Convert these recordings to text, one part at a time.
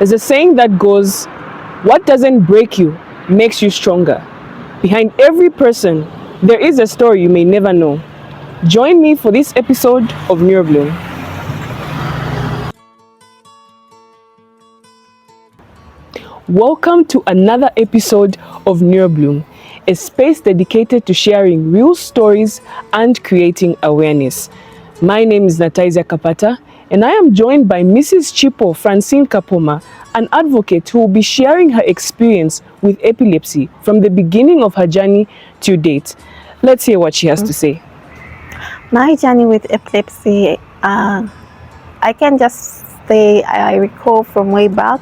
There's a saying that goes, what doesn't break you makes you stronger. Behind every person, there is a story you may never know. Join me for this episode of Neurobloom. Welcome to another episode of Neurobloom, a space dedicated to sharing real stories and creating awareness. My name is Nataiza Kapata, and I am joined by Mrs. Chipo Francine Kapoma, an advocate who will be sharing her experience with epilepsy from the beginning of her journey to date. Let's hear what she has to say. My journey with epilepsy, I can just say I recall from way back.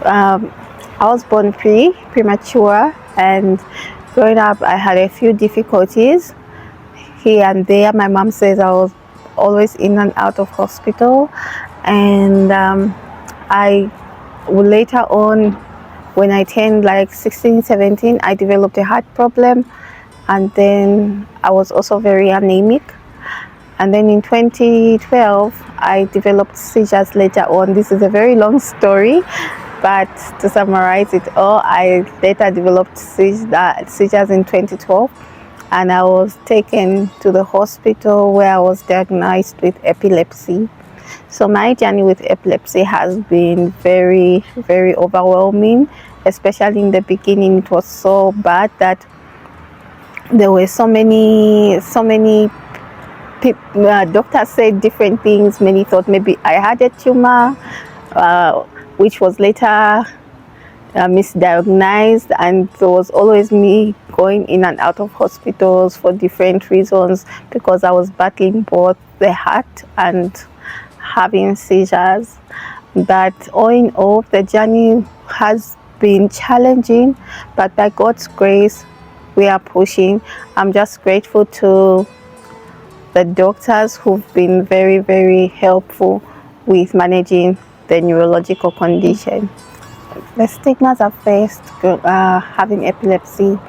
I was born premature, and growing up I had a few difficulties here and there. My mom says I was always in and out of hospital, and I later on, when I turned like 16, 17, I developed a heart problem, and then I was also very anemic. And then in 2012, I developed seizures later on. This is a very long story, but to summarize it all, I later developed seizures in 2012, and I was taken to the hospital where I was diagnosed with epilepsy. So my journey with epilepsy has been very, very overwhelming, especially in the beginning. It was so bad that there were so many doctors said different things. Many thought maybe I had a tumor, which was later misdiagnosed, and there was always me going in and out of hospitals for different reasons because I was battling both the heart and having seizures. But all in all, the journey has been challenging, but by God's grace, we are pushing. I'm just grateful to the doctors who've been very, very helpful with managing the neurological condition. The stigmas I faced having epilepsy.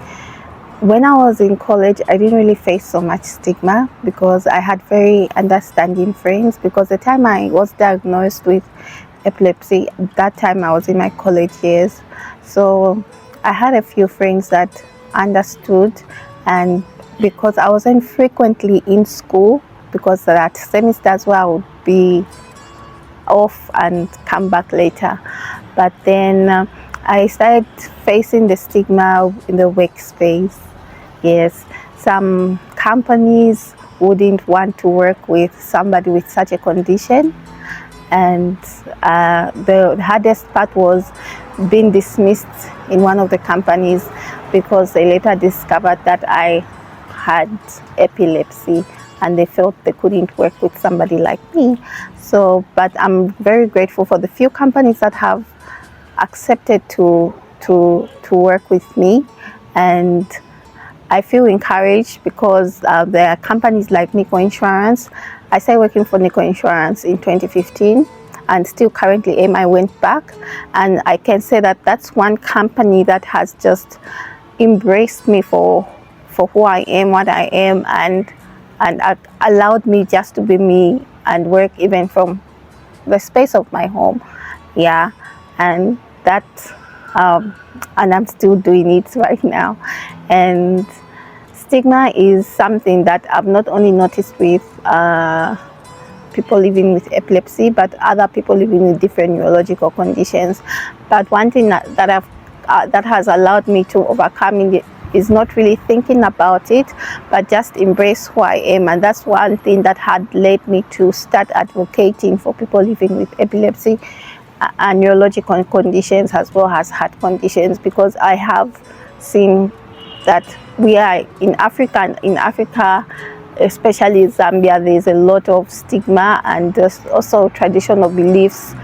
When I was in college, I didn't really face so much stigma because I had very understanding friends. Because the time I was diagnosed with epilepsy, that time I was in my college years. So I had a few friends that understood, and because I wasn't frequently in school, because there are semesters where I would be off and come back later. But then I started facing the stigma in the workspace. Yes, some companies wouldn't want to work with somebody with such a condition, and the hardest part was being dismissed in one of the companies because they later discovered that I had epilepsy, and they felt they couldn't work with somebody like me. So, but I'm very grateful for the few companies that have accepted to work with me, and I feel encouraged because there are companies like Nico Insurance. I started working for Nico Insurance in 2015, and still currently I went back, and I can say that that's one company that has just embraced me for who I am, what I am, and allowed me just to be me and work even from the space of my home. Yeah, and that and I'm still doing it right now. And stigma is something that I've not only noticed with people living with epilepsy, but other people living with different neurological conditions. But one thing that has allowed me to overcome it is not really thinking about it, but just embrace who I am. And that's one thing that had led me to start advocating for people living with epilepsy and neurological conditions as well as heart conditions, because I have seen that we are in Africa, especially Zambia, there's a lot of stigma, and there's also traditional beliefs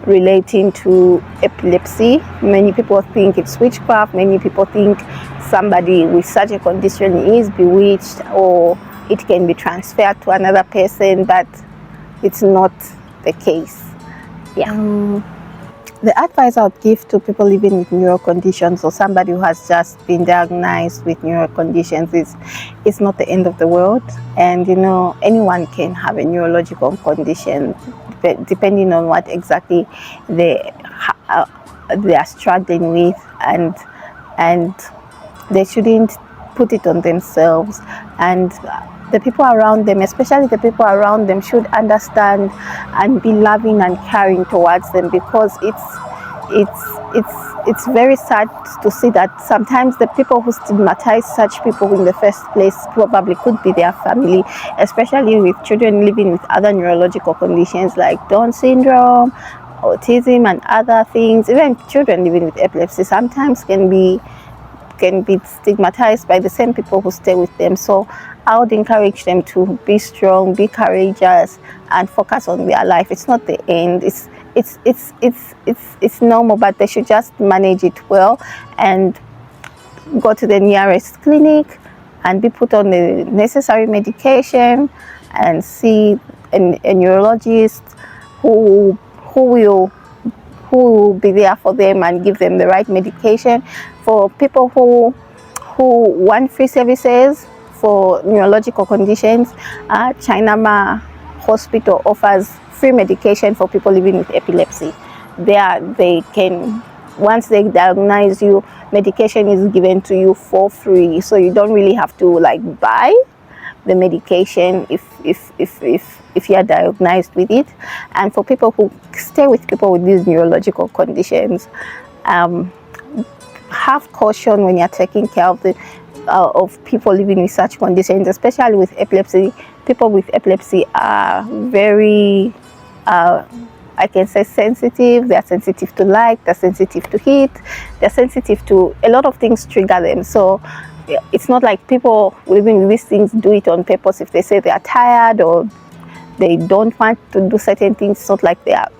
relating to epilepsy. Many people think it's witchcraft. Many people think somebody with such a condition is bewitched, or it can be transferred to another person, but it's not the case. Yeah. The advice I would give to people living with neuro conditions, or somebody who has just been diagnosed with neuro conditions, is it's not the end of the world. And you know, anyone can have a neurological condition. depending on what exactly they they are struggling with, and they shouldn't put it on themselves. And the people around them, especially the people around them, should understand and be loving and caring towards them, because it's very sad to see that sometimes the people who stigmatize such people in the first place probably could be their family, especially with children living with other neurological conditions like Down syndrome, autism, and other things. Even children living with epilepsy sometimes can be stigmatized by the same people who stay with them. So I would encourage them to be strong, be courageous, and focus on their life. It's not the end. It's normal, but they should just manage it well and go to the nearest clinic and be put on the necessary medication and see a neurologist who will be there for them and give them the right medication. For people who want free services for neurological conditions, Chinama Hospital offers free medication for people living with epilepsy. They can, once they diagnose you, medication is given to you for free, so you don't really have to like buy the medication if you are diagnosed with it. And for people who stay with people with these neurological conditions, have caution when you're taking care of people living with such conditions, especially with epilepsy. People with epilepsy are very, I can say, sensitive. They're sensitive to light, they're sensitive to heat, they're sensitive to a lot of things trigger them. So it's not like people living with these things do it on purpose. If they say they are tired or they don't want to do certain things, it's not like they are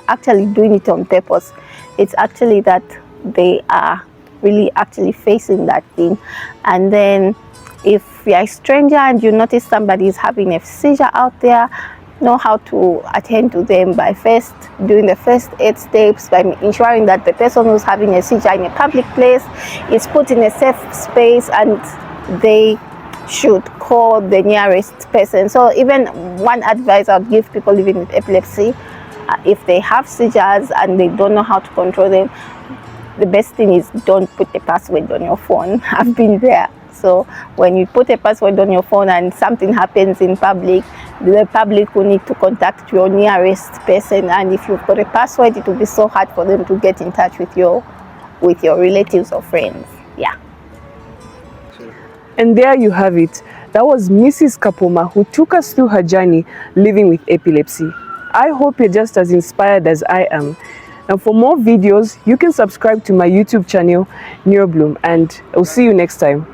actually doing it on purpose. It's actually that they are really actually facing that thing. And then if you're a stranger and you notice somebody is having a seizure out there, know how to attend to them by first doing the first 8 steps, by ensuring that the person who's having a seizure in a public place is put in a safe space, and they should call the nearest person. So even one advice I would give people living with epilepsy, if they have seizures and they don't know how to control them, the best thing is don't put the password on your phone. I've been there. So when you put a password on your phone and something happens in public, the public will need to contact your nearest person, and if you've got a password, it will be so hard for them to get in touch with your relatives or friends. Yeah. And there you have it. That was Mrs. Kapoma, who took us through her journey living with epilepsy. I hope you're just as inspired as I am. And for more videos, you can subscribe to my YouTube channel, Neurobloom, and I'll see you next time.